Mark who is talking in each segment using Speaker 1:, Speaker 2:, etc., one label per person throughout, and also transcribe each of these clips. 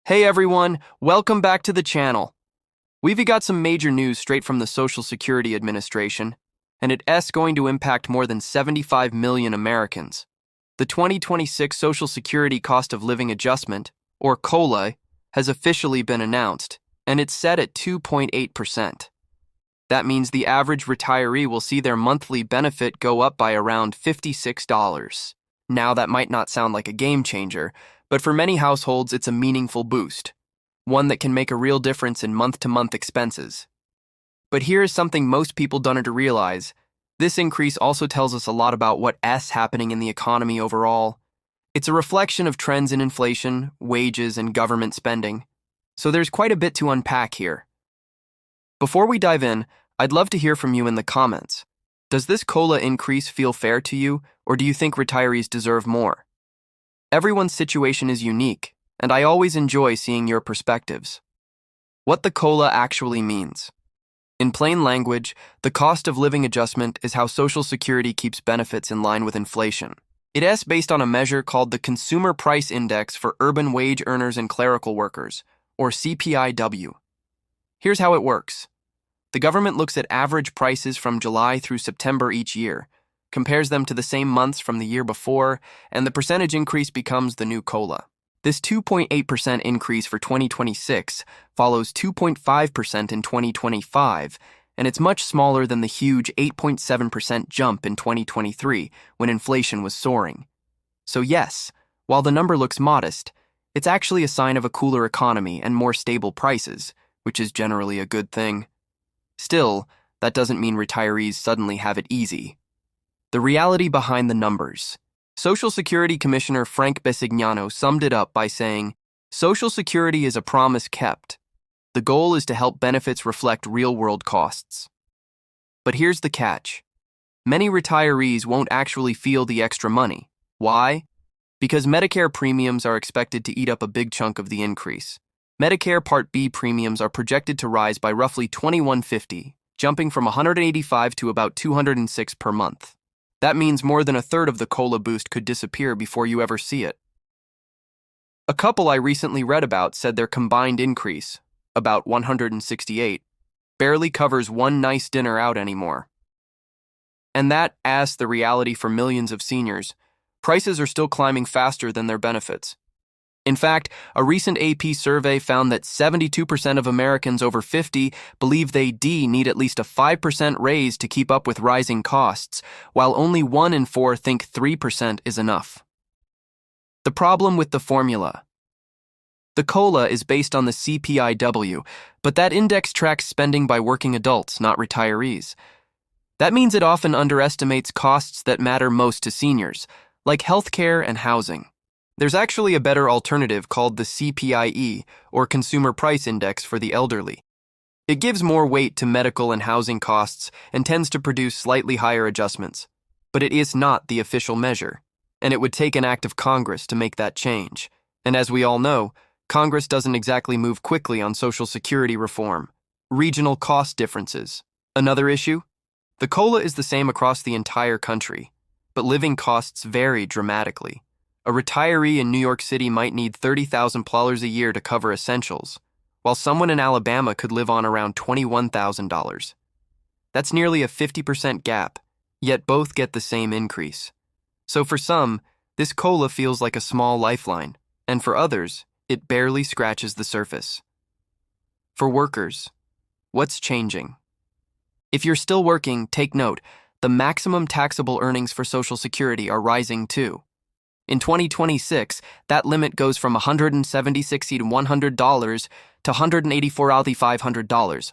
Speaker 1: Hey everyone, welcome back to the channel. We've got some major news straight from the Social Security Administration, and it's going to impact more than 75 million Americans. The 2026 Social Security Cost of Living Adjustment, or COLA, has officially been announced, and it's set at 2.8%. That means the average retiree will see their monthly benefit go up by around $56. Now, that might not sound like a game changer, but for many households, it's a meaningful boost, one that can make a real difference in month-to-month expenses. But here is something most people don't realize. This increase also tells us a lot about what's happening in the economy overall. It's a reflection of trends in inflation, wages, and government spending. So there's quite a bit to unpack here. Before we dive in, I'd love to hear from you in the comments. Does this COLA increase feel fair to you, or do you think retirees deserve more? Everyone's situation is unique, and I always enjoy seeing your perspectives. What the COLA actually means. In plain language, the cost of living adjustment is how Social Security keeps benefits in line with inflation. It's based on a measure called the Consumer Price Index for Urban Wage Earners and Clerical Workers, or CPI-W. Here's how it works. The government looks at average prices from July through September each year, compares them to the same months from the year before, and the percentage increase becomes the new COLA. This 2.8% increase for 2026 follows 2.5% in 2025, and it's much smaller than the huge 8.7% jump in 2023 when inflation was soaring. So yes, while the number looks modest, it's actually a sign of a cooler economy and more stable prices, which is generally a good thing. Still, that doesn't mean retirees suddenly have it easy. The reality behind the numbers. Social Security Commissioner Frank Bisignano summed it up by saying, "Social Security is a promise kept. The goal is to help benefits reflect real-world costs." But here's the catch. Many retirees won't actually feel the extra money. Why? Because Medicare premiums are expected to eat up a big chunk of the increase. Medicare Part B premiums are projected to rise by roughly $21.50, jumping from $185 to about $206 per month. That means more than a third of the COLA boost could disappear before you ever see it. A couple I recently read about said their combined increase, about $168, barely covers one nice dinner out anymore. And that's the reality for millions of seniors. Prices are still climbing faster than their benefits. In fact, a recent AP survey found that 72% of Americans over 50 believe they need at least a 5% raise to keep up with rising costs, while only 1 in 4 think 3% is enough. The problem with the formula. The COLA is based on the CPI-W, but that index tracks spending by working adults, not retirees. That means it often underestimates costs that matter most to seniors, like healthcare and housing. There's actually a better alternative called the CPI-E, or Consumer Price Index for the elderly. It gives more weight to medical and housing costs and tends to produce slightly higher adjustments. But it is not the official measure, and it would take an act of Congress to make that change. And as we all know, Congress doesn't exactly move quickly on Social Security reform. Regional cost differences. Another issue? The COLA is the same across the entire country, but living costs vary dramatically. A retiree in New York City might need $30,000 a year to cover essentials, while someone in Alabama could live on around $21,000. That's nearly a 50% gap, yet both get the same increase. So for some, this COLA feels like a small lifeline, and for others, it barely scratches the surface. For workers, what's changing? If you're still working, take note, the maximum taxable earnings for Social Security are rising too. In 2026, that limit goes from $176,100 to $184,500.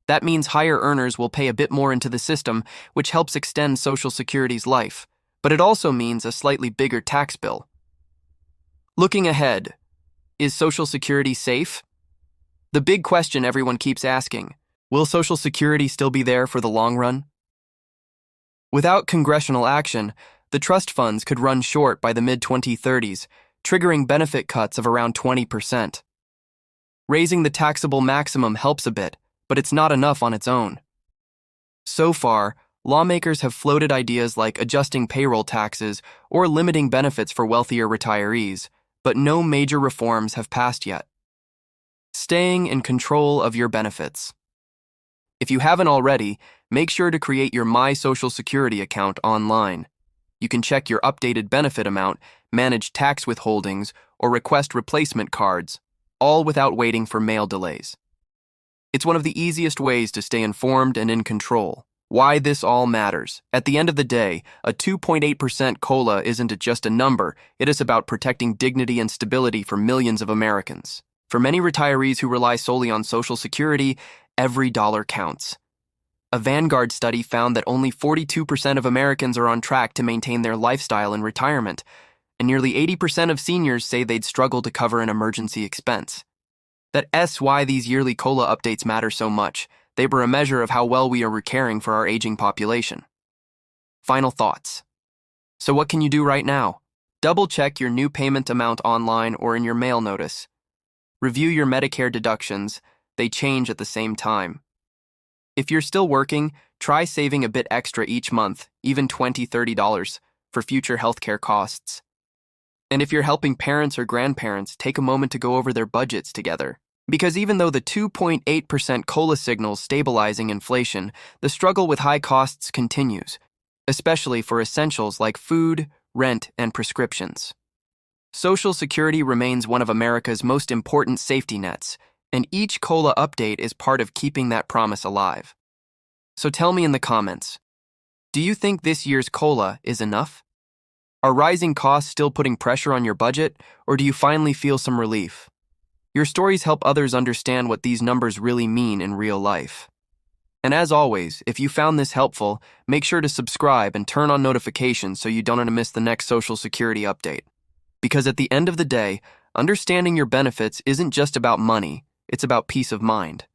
Speaker 1: That means higher earners will pay a bit more into the system, which helps extend Social Security's life, but it also means a slightly bigger tax bill. Looking ahead, is Social Security safe? The big question everyone keeps asking, will Social Security still be there for the long run? Without congressional action, the trust funds could run short by the mid-2030s, triggering benefit cuts of around 20%. Raising the taxable maximum helps a bit, but it's not enough on its own. So far, lawmakers have floated ideas like adjusting payroll taxes or limiting benefits for wealthier retirees, but no major reforms have passed yet. Staying in control of your benefits. If you haven't already, make sure to create your My Social Security account online. You can check your updated benefit amount, manage tax withholdings, or request replacement cards, all without waiting for mail delays. It's one of the easiest ways to stay informed and in control. Why this all matters. At the end of the day, a 2.8% COLA isn't just a number, it is about protecting dignity and stability for millions of Americans. For many retirees who rely solely on Social Security, every dollar counts. A Vanguard study found that only 42% of Americans are on track to maintain their lifestyle in retirement, and nearly 80% of seniors say they'd struggle to cover an emergency expense. That's why these yearly COLA updates matter so much. They were a measure of how well we are caring for our aging population. Final thoughts. So what can you do right now? Double-check your new payment amount online or in your mail notice. Review your Medicare deductions. They change at the same time. If you're still working, try saving a bit extra each month, even $20, $30, for future healthcare costs. And if you're helping parents or grandparents, take a moment to go over their budgets together. Because even though the 2.8% COLA signals stabilizing inflation, the struggle with high costs continues, especially for essentials like food, rent, and prescriptions. Social Security remains one of America's most important safety nets, and each COLA update is part of keeping that promise alive. So tell me in the comments, do you think this year's COLA is enough? Are rising costs still putting pressure on your budget, or do you finally feel some relief? Your stories help others understand what these numbers really mean in real life. And as always, if you found this helpful, make sure to subscribe and turn on notifications so you don't want to miss the next Social Security update. Because at the end of the day, understanding your benefits isn't just about money, it's about peace of mind.